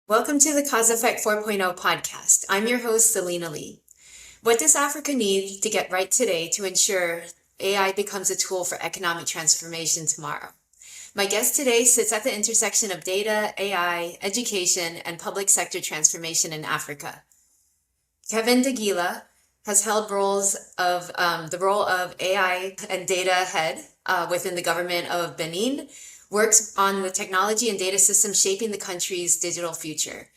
Welcome to the Cause Effect 4.0 podcast. I'm your host, Celina Lee. What does Africa need to get right today to ensure AI becomes a tool for economic transformation tomorrow? My guest today sits at the intersection of data, AI, education, and public sector transformation in Africa. Kévin Degila has held the role of AI and data head within the government of Benin, works on the technology and data systems shaping the country's digital future.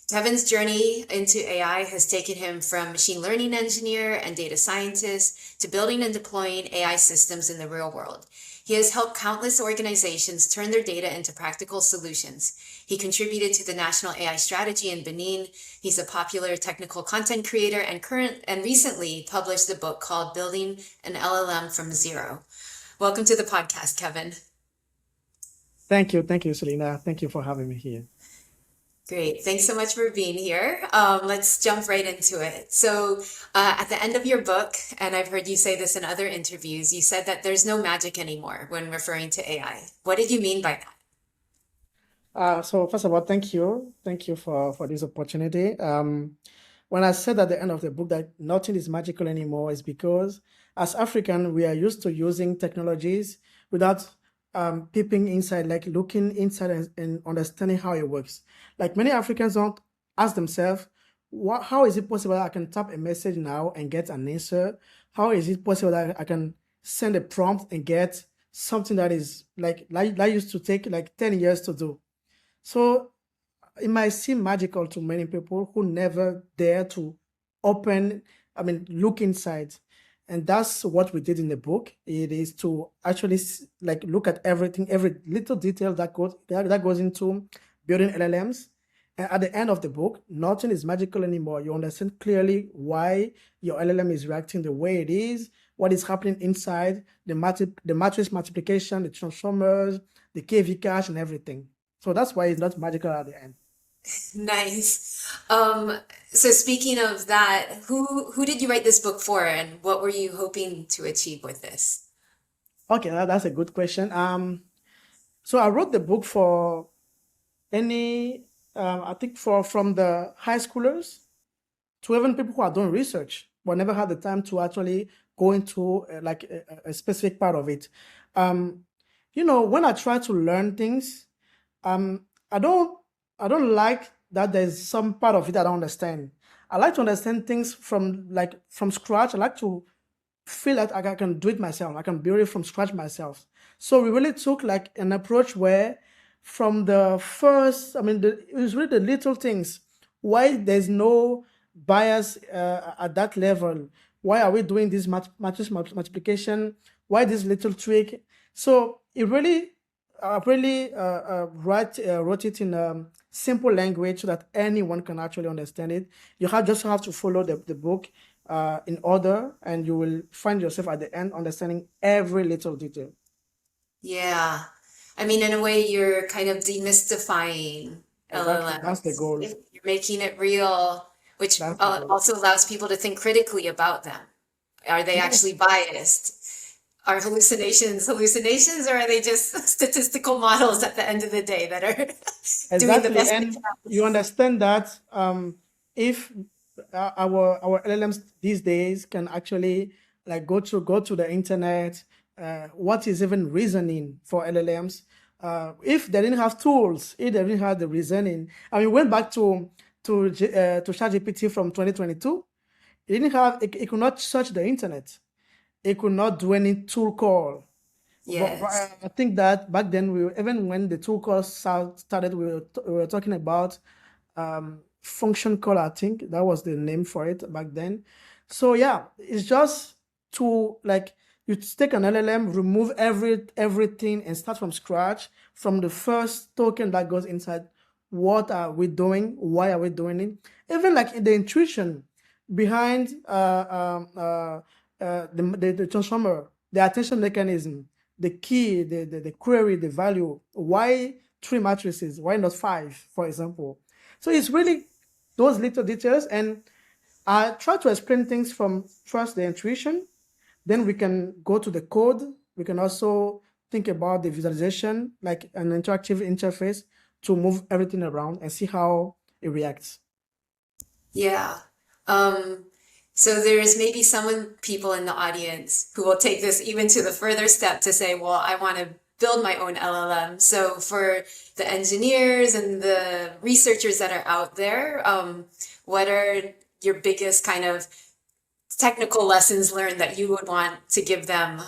Kevin's journey into AI has taken him from machine learning engineer and data scientist to building and deploying AI systems in the real world. He has helped countless organizations turn their data into practical solutions. He contributed to the national AI strategy in Benin. He's a popular technical content creator and recently published a book called Building an LLM from Zero. Welcome to the podcast, Kevin. Thank you, Celina. Thank you for having me here. Great. Thanks so much for being here. Let's jump right into it. So, at the end of your book, and I've heard you say this in other interviews, you said that there's no magic anymore when referring to AI. What did you mean by that? So first of all, thank you. Thank you for this opportunity. When I said at the end of the book that nothing is magical anymore, is because as African, we are used to using technologies without peeping inside, like looking inside and understanding how it works. Like many Africans don't ask themselves, how is it possible that I can type a message now and get an answer? How is it possible that I can send a prompt and get something that is like used to take like 10 years to do? So it might seem magical to many people who never dare to look inside. And that's what we did in the book. It is to actually like look at everything, every little detail that goes into building LLMs. And at the end of the book, nothing is magical anymore. You understand clearly why your LLM is reacting the way it is, what is happening inside, the matrix multiplication, the transformers, the KV cache, and everything. So that's why it's not magical at the end. Nice. So speaking of that, who did you write this book for, and what were you hoping to achieve with this? Okay, that's a good question. So I wrote the book for I think from the high schoolers to even people who are doing research but never had the time to actually go into like a specific part of it. When I try to learn things, I don't like that there's some part of it I don't understand. I like to understand things from scratch. I like to feel like I can do it myself. I can build it from scratch myself. So we really took like an approach where from the first, it was really the little things. Why there's no bias at that level? Why are we doing this matrix multiplication? Why this little trick? So it really wrote it in simple language so that anyone can actually understand it. You just have to follow the book in order, and you will find yourself at the end understanding every little detail. Yeah. I mean, in a way, you're kind of demystifying Exactly, that's the LLMs. goal. You're making it real, which That's the goal. also allows people to think critically about them. Are they Yes, actually biased? Are hallucinations hallucinations, or are they just statistical models at the end of the day that are doing the exactly. best they And can? you understand that if our LLMs these days can actually like go to the internet, what is even reasoning for LLMs? If they didn't have tools, if they didn't have the reasoning, we went back to ChatGPT from 2022. It could not search the internet. It could not do any tool call. But Yes. I think that back then, even when the tool calls started, we were talking about function call. I think that was the name for it back then. So yeah, it's just to like you take an LLM, remove everything, and start from scratch from the first token that goes inside. What are we doing? Why are we doing it? Even like the intuition behind the transformer, the attention mechanism, the key, the query, the value. Why three matrices? Why not five, for example? So it's really those little details, and I try to explain things from first the intuition, then we can go to the code. We can also think about the visualization, like an interactive interface to move everything around and see how it reacts. Yeah. Um, so there's maybe people in the audience who will take this even to the further step to say, well, I want to build my own LLM. So for the engineers and the researchers that are out there, what are your biggest kind of technical lessons learned that you would want to give them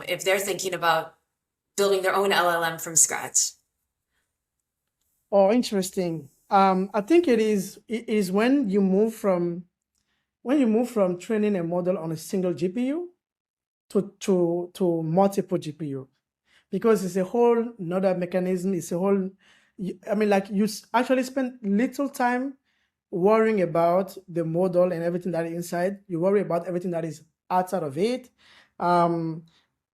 if they're thinking about building their own LLM from scratch? Oh, interesting. I think it is when you move from training a model on a single GPU to multiple GPU, because it's a whole another mechanism. It's a whole. I mean, like actually spend little time worrying about the model and everything that is inside. You worry about everything that is outside of it. Um,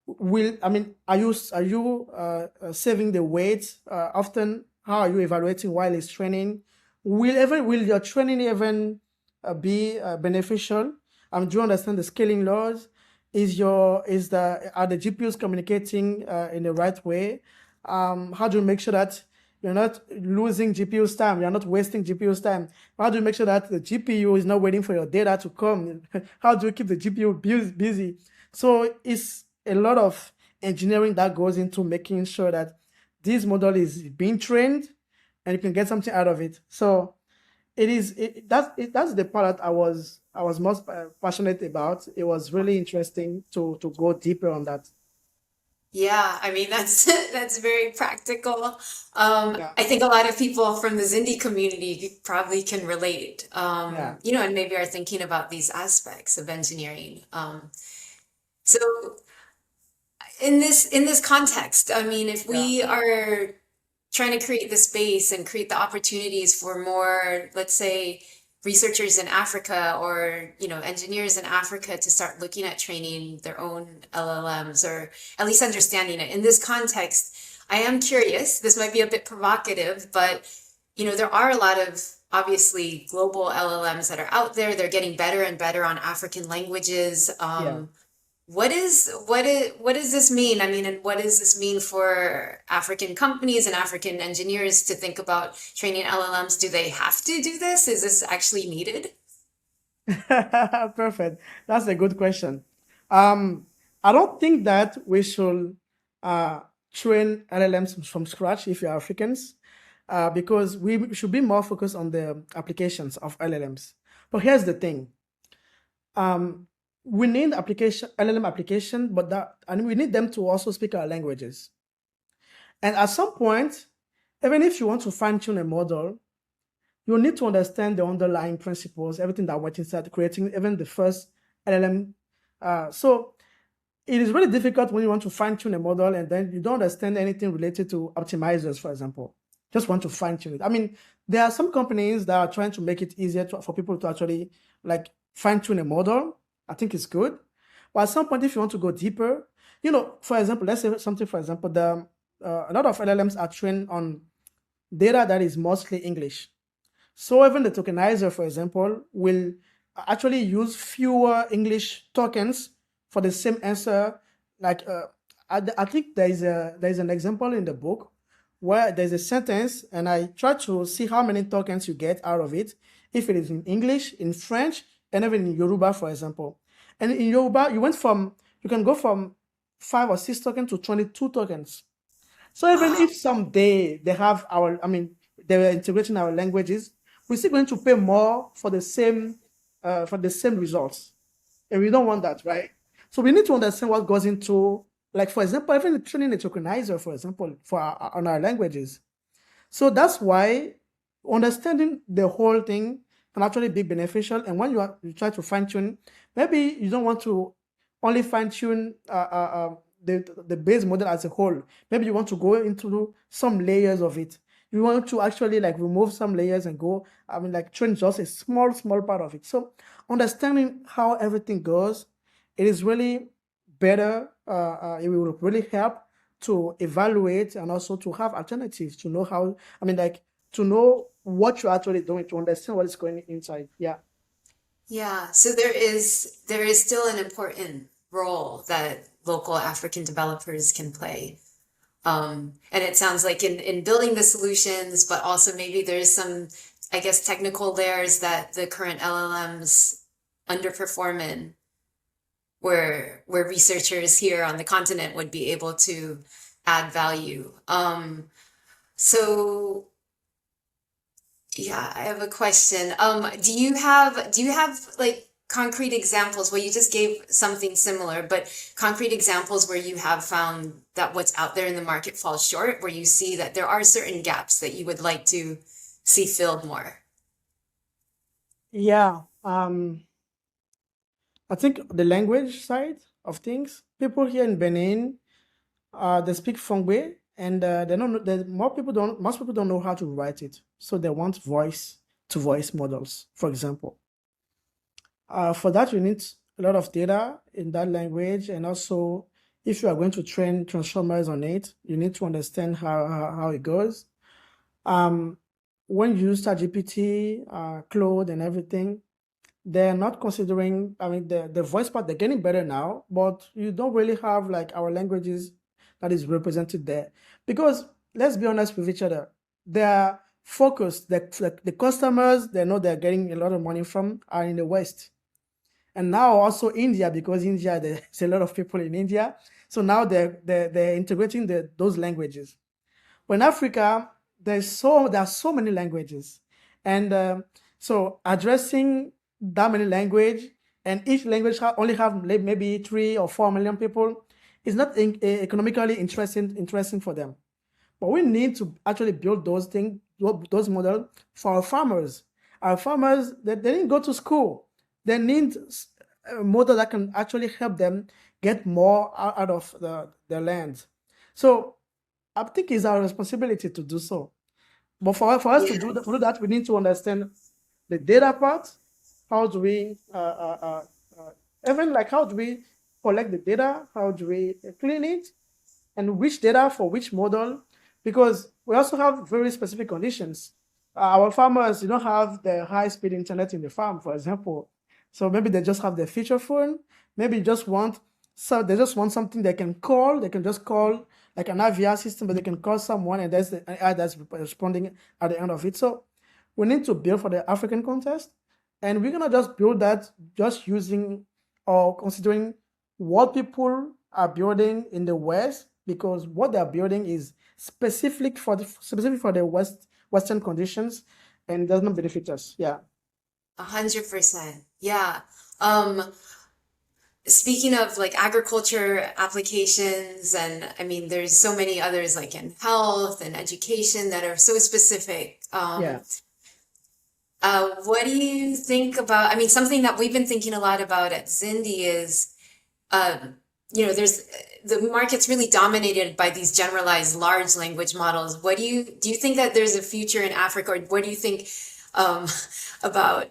are you saving the weight often? How are you evaluating while it's training? Will your training even be beneficial? Do you understand the scaling laws? Are the GPUs communicating in the right way? How do you make sure that you're not losing GPU's time? You're not wasting GPU's time. How do you make sure that the GPU is not waiting for your data to come? How do you keep the GPU busy? So it's a lot of engineering that goes into making sure that this model is being trained and you can get something out of it. So that's the part that I was most passionate about. It was really interesting to go deeper on that. Yeah, I mean that's that's very practical. Yeah, I think a lot of people from the Zindi community probably can relate. yeah, And maybe are thinking about these aspects of engineering. So in this context, I mean, if yeah. we are trying to create the space and create the opportunities for more, let's say, researchers in Africa or, engineers in Africa to start looking at training their own LLMs or at least understanding it. In this context, I am curious, this might be a bit provocative, but, there are a lot of obviously global LLMs that are out there. They're getting better and better on African languages. Yeah. What does this mean? I mean, and what does this mean for African companies and African engineers to think about training LLMs? Do they have to do this? Is this actually needed? Perfect. That's a good question. Um, I don't think that we should uh, train LLMs from scratch if you're Africans, because we should be more focused on the applications of LLMs. But here's the thing. Um, we need LLM application, and we need them to also speak our languages. And at some point, even if you want to fine-tune a model, you need to understand the underlying principles, everything that went inside creating even the first LLM. So it is really difficult when you want to fine tune a model and then you don't understand anything related to optimizers, for example. Just want to fine tune it. I mean, there are some companies that are trying to make it easier for people to actually like fine tune a model. I think it's good. But at some point, if you want to go deeper, for example, let's say something, for example, a lot of LLMs are trained on data that is mostly English. So even the tokenizer, for example, will actually use fewer English tokens for the same answer. Like I think there is an example in the book where there's a sentence, and I try to see how many tokens you get out of it, if it is in English, in French, and even in Yoruba, for example. And in Yoruba, you can go from 5 or 6 tokens to 22 tokens. So even Wow. if someday they're integrating our languages, we're still going to pay more for the same results, and we don't want that, right? So we need to understand what goes into, like for example, even training a tokenizer, for example, on our languages. So that's why understanding the whole thing can actually be beneficial. And when you try to fine tune, maybe you don't want to only fine tune the base model as a whole. Maybe you want to go into some layers of it. You want to actually like remove some layers and go. I mean, like train just a small part of it. So understanding how everything goes, it is really better. It will really help to evaluate and also to have alternatives to know how, I mean, like to know what you're actually doing, to understand what is going inside. Yeah. Yeah, so there is still an important role that local African developers can play. And it sounds like in building the solutions, but also maybe there's some I guess, technical layers that the current LLMs underperform in, where researchers here on the continent would be able to add value. So yeah, I have a question. Do you have like concrete examples? Well, you just gave something similar, but concrete examples where you have found that what's out there in the market falls short, where you see that there are certain gaps that you would like to see filled more. Yeah. I think the language side of things, people here in Benin, they speak Fongbe, and they don't. Most people don't know how to write it, so they want voice to voice models, for example. For that, you need a lot of data in that language, and also if you are going to train transformers on it, you need to understand how it goes. Um, when you use ChatGPT, Claude, and everything, they're not considering, I mean, the voice part, they're getting better now, but you don't really have like our languages that is represented there. Because let's be honest with each other, they're focused, the customers they know they're getting a lot of money from are in the West. And now also India, because India, there's a lot of people in India. So now they're integrating those languages. But in Africa, there are so many languages, and so addressing that many language, and each language only have maybe 3 or 4 million people, is not economically interesting for them. But we need to actually build those things, those models for our farmers. Our farmers, they didn't go to school. They need a model that can actually help them get more out of their land. So I think it's our responsibility to do so. But for us Yeah. to do that, we need to understand the data part. How do we, even like, how do we collect the data? How do we clean it? And which data for which model? Because we also have very specific conditions. Our farmers, you don't have the high-speed internet in the farm, for example. So maybe they just have their feature phone. Maybe they just want something they can call. They can just call like an IVR system, but they can call someone, and there's the AI that's responding at the end of it. So we need to build for the African context, and we're gonna just build that just using or considering what people are building in the West, because what they're building is specific for the Western conditions, and does not benefit us. Yeah. 100%. Yeah. Um, Speaking of like agriculture applications, and I mean, there's so many others like in health and education that are so specific. Yeah. What do you think about? I mean, something that we've been thinking a lot about at Zindi is, there's the market's really dominated by these generalized large language models. Do you think that there's a future in Africa, or what do you think um, about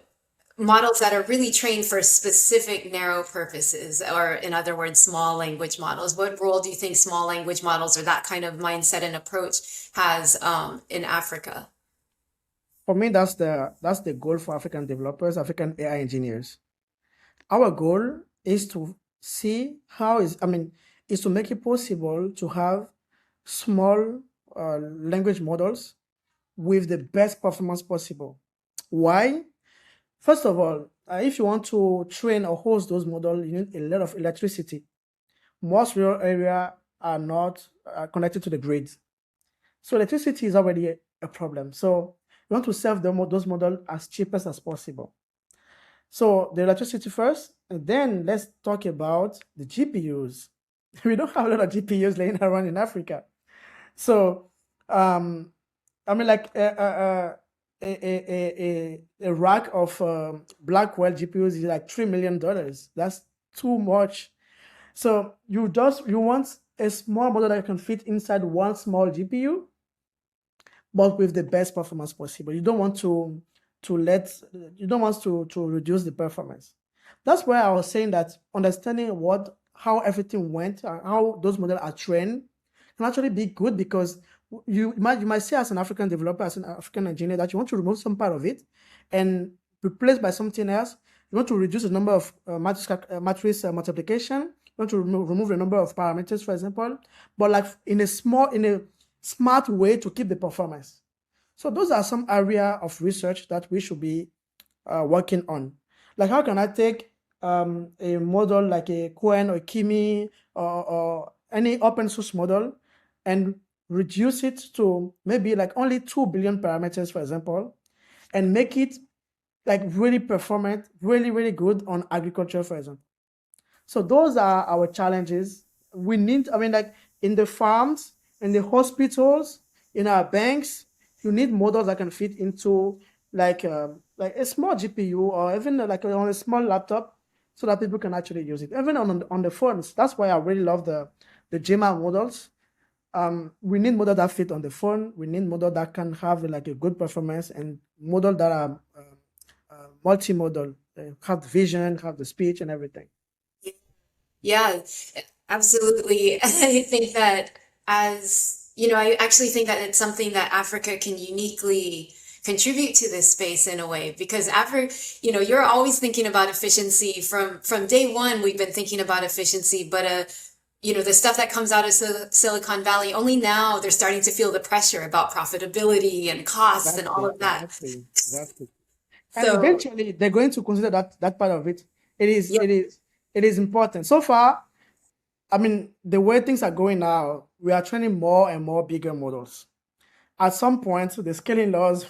models that are really trained for specific narrow purposes, or in other words, small language models? What role do you think small language models, or that kind of mindset and approach, has in Africa? For me, that's the goal for African developers, African AI engineers. Our goal is to see is to make it possible to have small language models with the best performance possible. Why? First of all, if you want to train or host those models, you need a lot of electricity. Most rural areas are not connected to the grid. So electricity is already a problem. So you want to sell those models as cheapest as possible. So the electricity first, and then let's talk about the GPUs. We don't have a lot of GPUs laying around in Africa. So, um, I mean, like a rack of Blackwell GPUs is like $3 million. That's too much. So you want a small model that can fit inside one small GPU, but with the best performance possible. You don't want to reduce the performance. That's why I was saying that understanding how everything went and how those models are trained can actually be good, because you might say, as an African developer, as an African engineer, that you want to remove some part of it and replace by something else. You want to reduce the number of matrix multiplication. You want to remove the number of parameters, for example, but like in a smart way to keep the performance. So those are some area of research that we should be working on. Like, how can I take a model like a Cohen or Kimi or any open source model and reduce it to maybe like only 2 billion parameters, for example, and make it like really performant, really, really good on agriculture, for example. So those are our challenges. We need, I mean, like in the farms, in the hospitals, in our banks, you need models that can fit into like a small GPU or even like on a small laptop, so that people can actually use it. Even on the phones. That's why I really love the GMA models. We need models that fit on the phone. We need models that can have like a good performance, and models that are multimodal, have vision, have the speech and everything. Yeah, absolutely. I think that I actually think that it's something that Africa can uniquely contribute to this space in a way because Africa, you're always thinking about efficiency from day one. We've been thinking about efficiency, but the stuff that comes out of Silicon Valley, only now they're starting to feel the pressure about profitability and costs and all Exactly, of that. exactly. And So, eventually they're going to consider that part of it. It is yeah, it is it is important. So far, I mean, the way things are going now, we are training more and more bigger models. At some point, the scaling laws,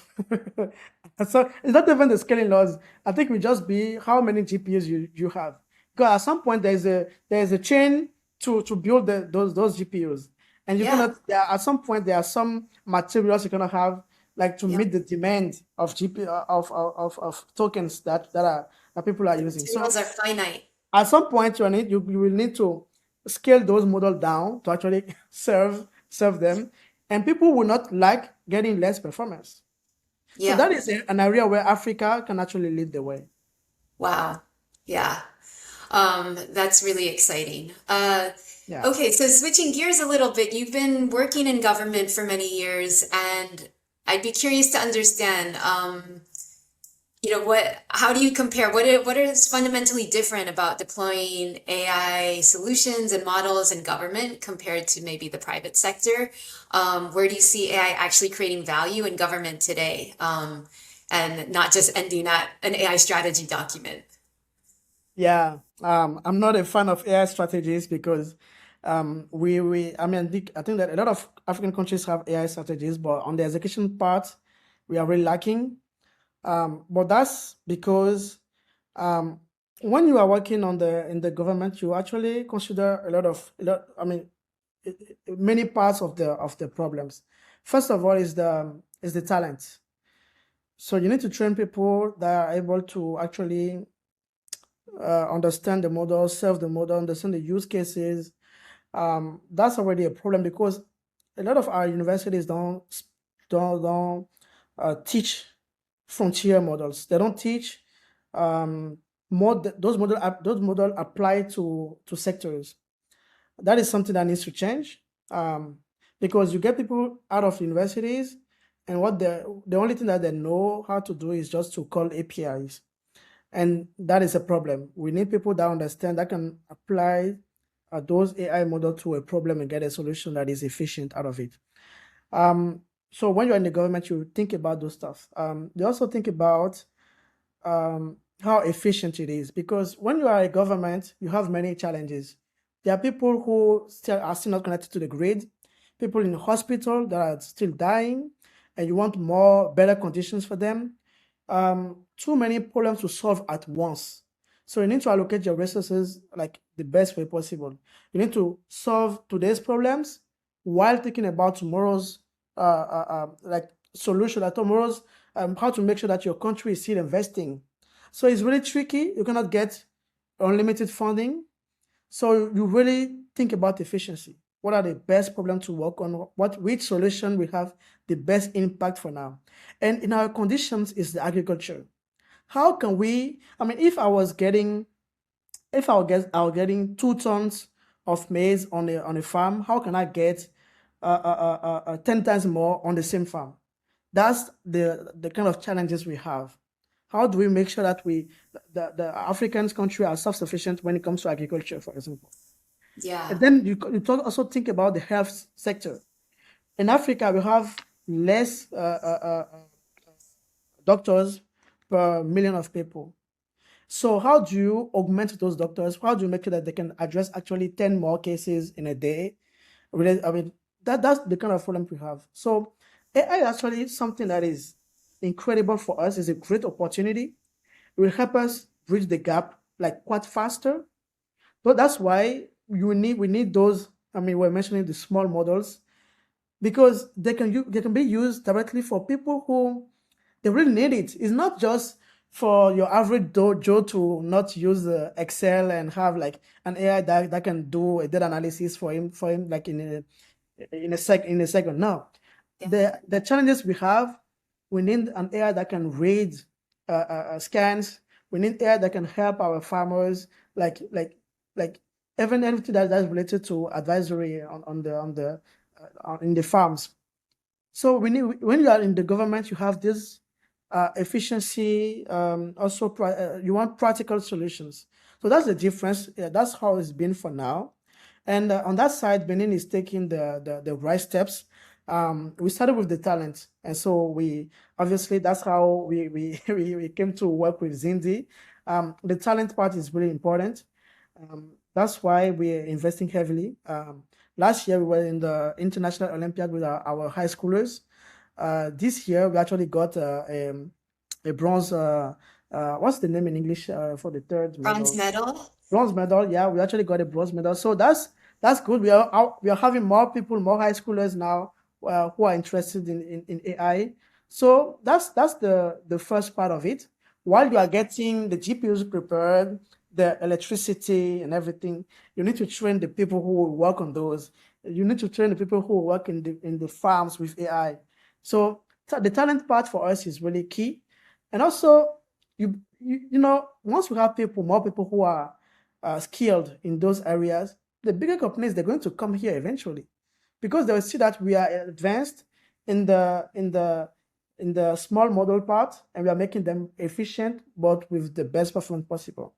so it's not even the scaling laws. I think we just be how many GPUs you have. Because at some point there's a chain to build those GPUs, and you're yeah, gonna at some point there are some materials you're gonna have like to yeah. meet the demand of GPU of tokens that people are The using. So materials are finite. at some point you will need to scale those models down to actually serve them, and people will not like getting less performance. So Yeah. that is an area where Africa can actually lead the way. Wow. Yeah. That's really exciting. Yeah. Okay, so switching gears a little bit, you've been working in government for many years, and I'd be curious to understand, how do you compare? What is fundamentally different about deploying AI solutions and models in government compared to maybe the private sector? Where do you see AI actually creating value in government today, and not just ending at an AI strategy document? Yeah, I'm not a fan of AI strategies because I mean, I think that a lot of African countries have AI strategies, but on the execution part, we are really lacking. But that's because um, when you are working in the government, you actually consider I mean, many parts of the problems. First of all, is the talent. So you need to train people that are able to actually understand the model, serve the model, understand the use cases. That's already a problem because a lot of our universities don't teach frontier models. They don't teach those model apply to sectors. That is something that needs to change, um, because you get people out of universities, and the only thing that they know how to do is just to call APIs, and that is a problem. We need people that understand that can apply those AI models to a problem and get a solution that is efficient out of it. So when you're in the government, you think about those stuff. You also think about how efficient it is, because when you are a government, you have many challenges. There are people who are still not connected to the grid, people in the hospital that are still dying, and you want better conditions for them. Too many problems to solve at once. So you need to allocate your resources like the best way possible. You need to solve today's problems while thinking about tomorrow's like solution, like tomorrow's how to make sure that your country is still investing. So it's really tricky. You cannot get unlimited funding. So you really think about efficiency. What are the best problems to work on? Which solution will have the best impact for now? And in our conditions is the agriculture. How can we? I mean, if I was getting 2 tons of maize on a farm, how can I get 10 times more on the same farm? That's the kind of challenges we have. How do we make sure that the African country are self-sufficient when it comes to agriculture, for example? And Yeah. then also think about the health sector. In Africa, we have less doctors per million of people. So how do you augment those doctors? How do you make sure that they can address actually 10 more cases in a day? I mean, that's the kind of problem we have. So AI is actually something that is incredible for us. It's a great opportunity. It will help us bridge the gap like quite faster. So that's why we need those. I mean, we're mentioning the small models because they can be used directly for people who they really need it. It's not just for your average Joe to not use Excel and have like an AI that can do a data analysis for him like in a second. No, Yeah. the challenges we have, we need an AI that can read scans. We need AI that can help our farmers, like even anything that's related to advisory in the farms. So we need when you are in the government, you have this efficiency. Also, you want practical solutions. So that's the difference. Yeah, that's how it's been for now. And on that side, Benin is taking the right steps. We started with the talent, and so we obviously that's how we came to work with Zindi. The talent part is really important. That's why we're investing heavily. Last year we were in the International Olympiad with our high schoolers. This year we actually got a bronze. What's the name in English for the third Bronze medal? medal. Bronze medal. Yeah, we actually got a bronze medal. So that's good. We are having more people, more high schoolers now who are interested in AI. So that's the first part of it. While you are getting the GPUs prepared, the electricity and everything, you need to train the people who will work on those. You need to train the people who will work in the farms with AI. So the talent part for us is really key. And also, you know, once we have people, more people who are skilled in those areas, the bigger companies they're going to come here eventually because they will see that we are advanced in the small model part and we are making them efficient but with the best performance possible.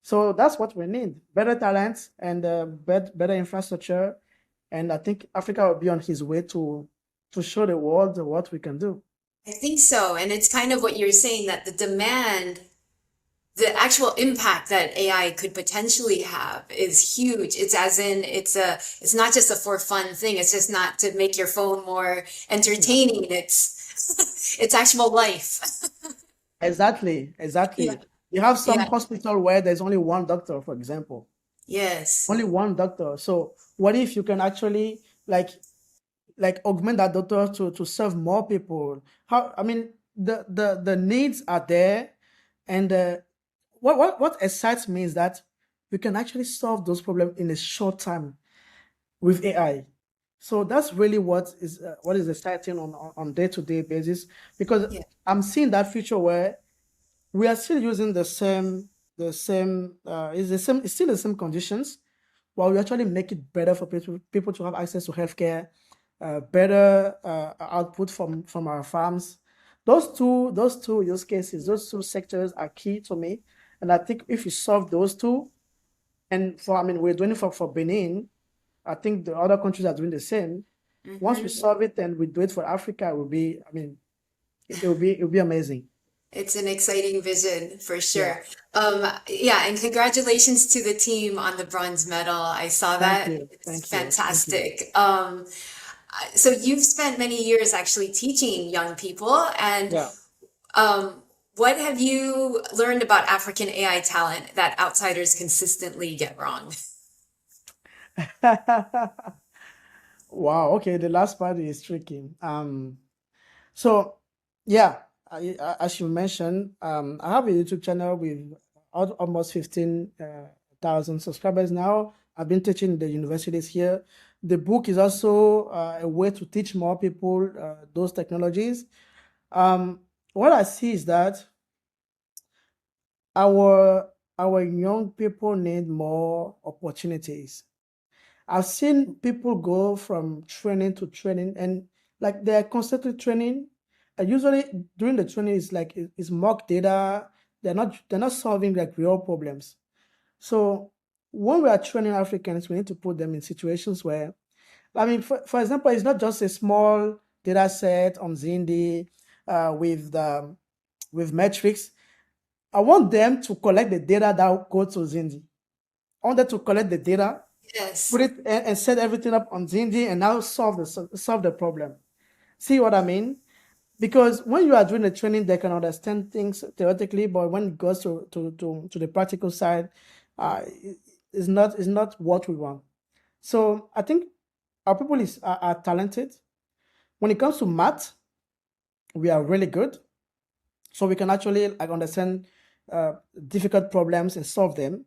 So that's what we need: better talent and better infrastructure. And I think Africa will be on his way to show the world what we can do. I think so. And it's kind of what you're saying that the demand, the actual impact that AI could potentially have is huge. It's as in it's not just a for fun thing. It's just not to make your phone more Yeah. entertaining. It's it's actual life. Exactly, Yeah. exactly. You have some Yeah. hospital where there's only one doctor, for example, Yes. only one doctor. So what if you can actually like augment that doctor to serve more people? How I mean the needs are there, and what excites me is that we can actually solve those problems in a short time with AI. So that's really what is exciting on day-to-day basis because Yeah. I'm seeing that future where we are still using it's still the same conditions, but we actually make it better for people to have access to healthcare, better output from our farms. Those two use cases, those two sectors are key to me. And I think if you solve those two, and for I mean we're doing it for Benin, I think the other countries are doing the same. Once we Hmm. solve it and we do it for Africa, it will be, I mean, it will be amazing. It's an exciting vision for Yeah. sure. Yeah, and congratulations to the team on the bronze medal. I saw Thank that. you. It's Thank you. Thank you. fantastic. So you've spent many years actually teaching young people, and Yeah. what have you learned about African AI talent that outsiders consistently get wrong? Wow. Okay. The last part is tricky. So yeah, as you mentioned, I have a YouTube channel with almost 15,000 subscribers now. I've been teaching in the universities here. The book is also a way to teach more people those technologies. What I see is that our our young people need more opportunities. I've seen people go from training to training and like they're constantly training. And usually during the training is like it's mock data. They're not solving like real problems. So when we are training Africans, we need to put them in situations where I mean for example, it's not just a small data set on Zindi with metrics. I want them to collect the data that go to Zindi. I want them to collect the data, put Yes. it and set everything up on Zindi, and now solve the problem. See what I mean? Because when you are doing the training, they can understand things theoretically, but when it goes to the practical side, it's not what we want. So I think our people are talented. When it comes to math, we are really good. So we can actually like understand difficult problems and solve them.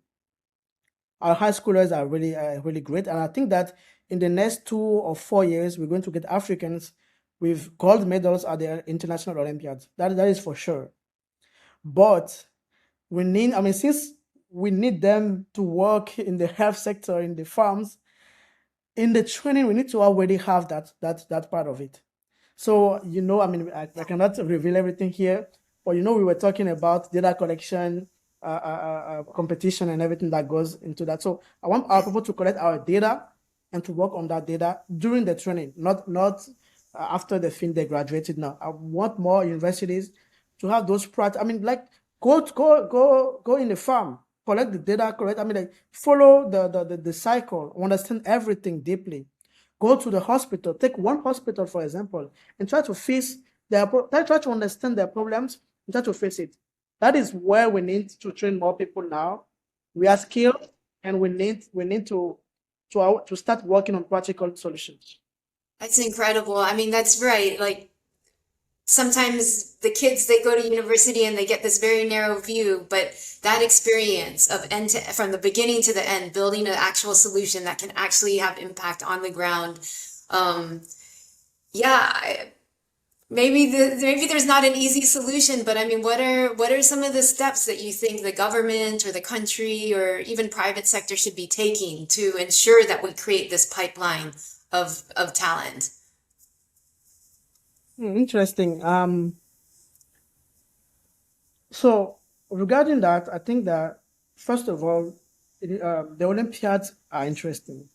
Our high schoolers are really great, and I think that in the next 2 or 4 years, we're going to get Africans with gold medals at the international Olympiads. That is for sure. But I mean, since we need them to work in the health sector, in the farms, in the training, we need to already have that part of it. So, I mean, I cannot reveal everything here, but we were talking about data collection, competition, and everything that goes into that. So, I want our people to collect our data and to work on that data during the training, not after they graduated. Now, I want more universities to have those I mean, like go in the farm, collect the data, I mean, like follow the cycle, understand everything deeply. Go to the hospital, take one hospital, for example, and try to try to understand their problems and try to face it. That is where we need to train more people now. We are skilled and we need to start working on practical solutions. That's incredible. I mean, that's right. Like sometimes the kids they go to university and they get this very narrow view, but that experience of from the beginning to the end, building an actual solution that can actually have impact on the ground. Um, yeah, maybe there's not an easy solution, but I mean, what are some of the steps that you think the government or the country or even private sector should be taking to ensure that we create this pipeline of talent? Interesting. So regarding that, I think that first of all, the Olympiads are interesting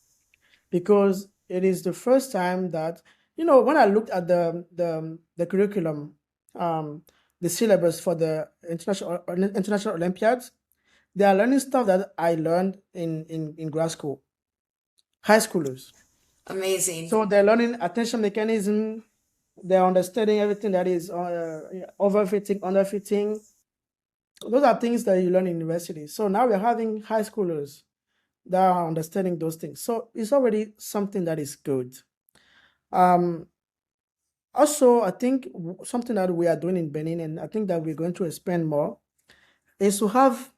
because it is the first time that when I looked at the curriculum, um, the syllabus for the international Olympiads, they are learning stuff that I learned in grad school, high schoolers. Amazing. So they're learning attention mechanism, they're understanding everything that is overfitting, underfitting. Those are things that you learn in university. So now we're having high schoolers that are understanding those things. So it's already something that is good. Um, Also, I think something that we are doing in Benin, and I think that we're going to expand more, is to have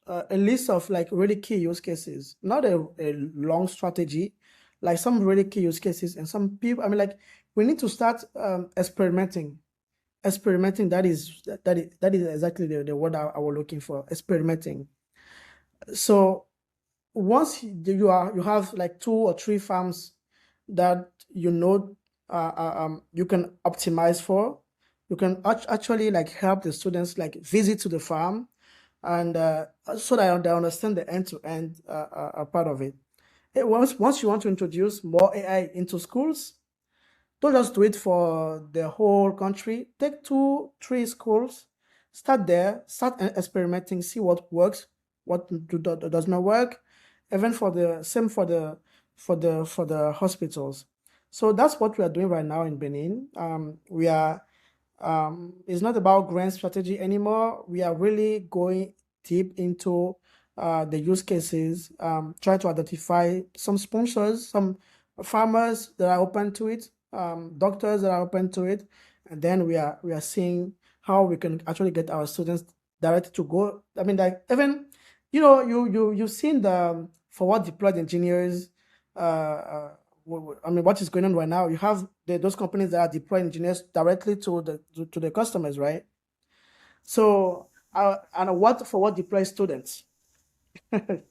a list of like really key use cases, not a long strategy, like some really key use cases. And some people, I mean, like we need to start experimenting. Experimenting, that is exactly the word I was looking for, experimenting. So once you have like 2 or 3 farms that you can optimize for, you can actually like help the students like visit to the farm and so that they understand the end-to-end part of it. Once you want to introduce more AI into schools, don't just do it for the whole country. Take 2, 3 schools, start there, start experimenting, see what works, what does not work. Even for the same for the hospitals. So that's what we are doing right now in Benin. We are it's not about grand strategy anymore. We are really going deep into the use cases, try to identify some sponsors, some farmers that are open to it, doctors that are open to it, and then we are seeing how we can actually get our students directed to go. I mean, like even you've seen the forward deployed engineers. I mean, what is going on right now? You have those companies that are deploying engineers directly to the customers, right? So, and what forward deploy students? I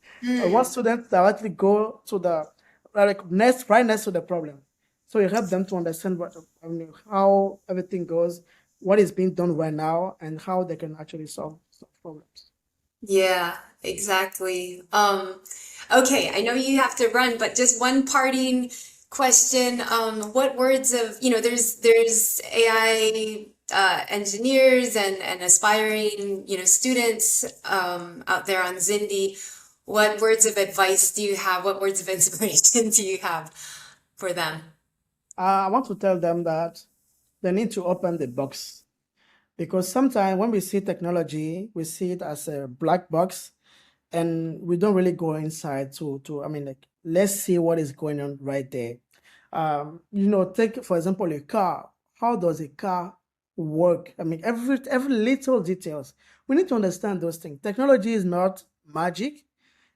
want Hmm. students directly go to the like right next to the problem. So you help them to understand how everything goes, what is being done right now, and how they can actually solve problems. Yeah, exactly. Okay, I know you have to run, but just one parting question. What words of, there's AI engineers and aspiring, students out there on Zindi. What words of advice do you have? What words of inspiration do you have for them? I want to tell them that they need to open the box, because sometimes when we see technology, we see it as a black box, and we don't really go inside I mean, like, let's see what is going on right there. Take for example a car. How does a car work? I mean, every little details. We need to understand those things. Technology is not magic.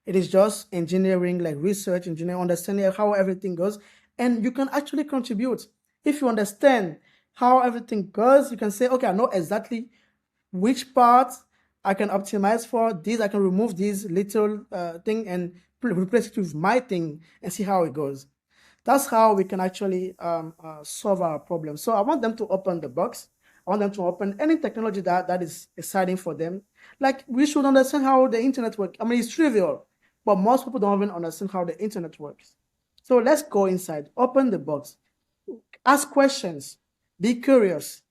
It is just engineering, like research engineering, understanding how everything goes, and you can actually contribute. If you understand how everything goes, you can say, okay, I know exactly which parts I can optimize for this. I can remove this little thing and replace it with my thing and see how it goes. That's how we can actually solve our problem. So I want them to open the box. I want them to open any technology that is exciting for them. Like, we should understand how the internet works. I mean, it's trivial, but most people don't even understand how the internet works. So let's go inside, open the box, ask questions, be curious,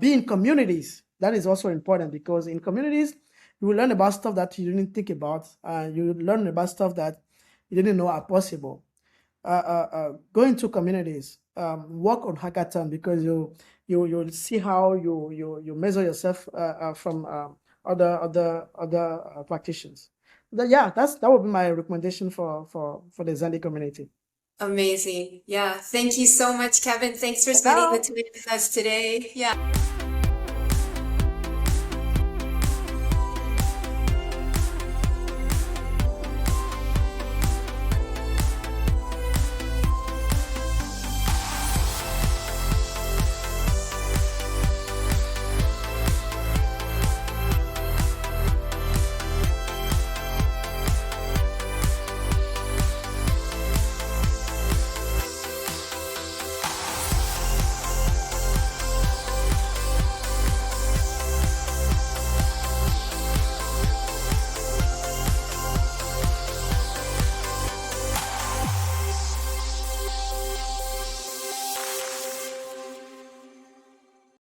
be in communities. That is also important, because in communities, you will learn about stuff that you didn't think about. You will learn about stuff that you didn't know are possible. Go into communities, work on hackathon, because you'll see how you measure yourself from other practitioners. That would be my recommendation for the Zandi community. Amazing. Yeah. Thank you so much, Kevin. Thanks for spending the time with us today. Yeah.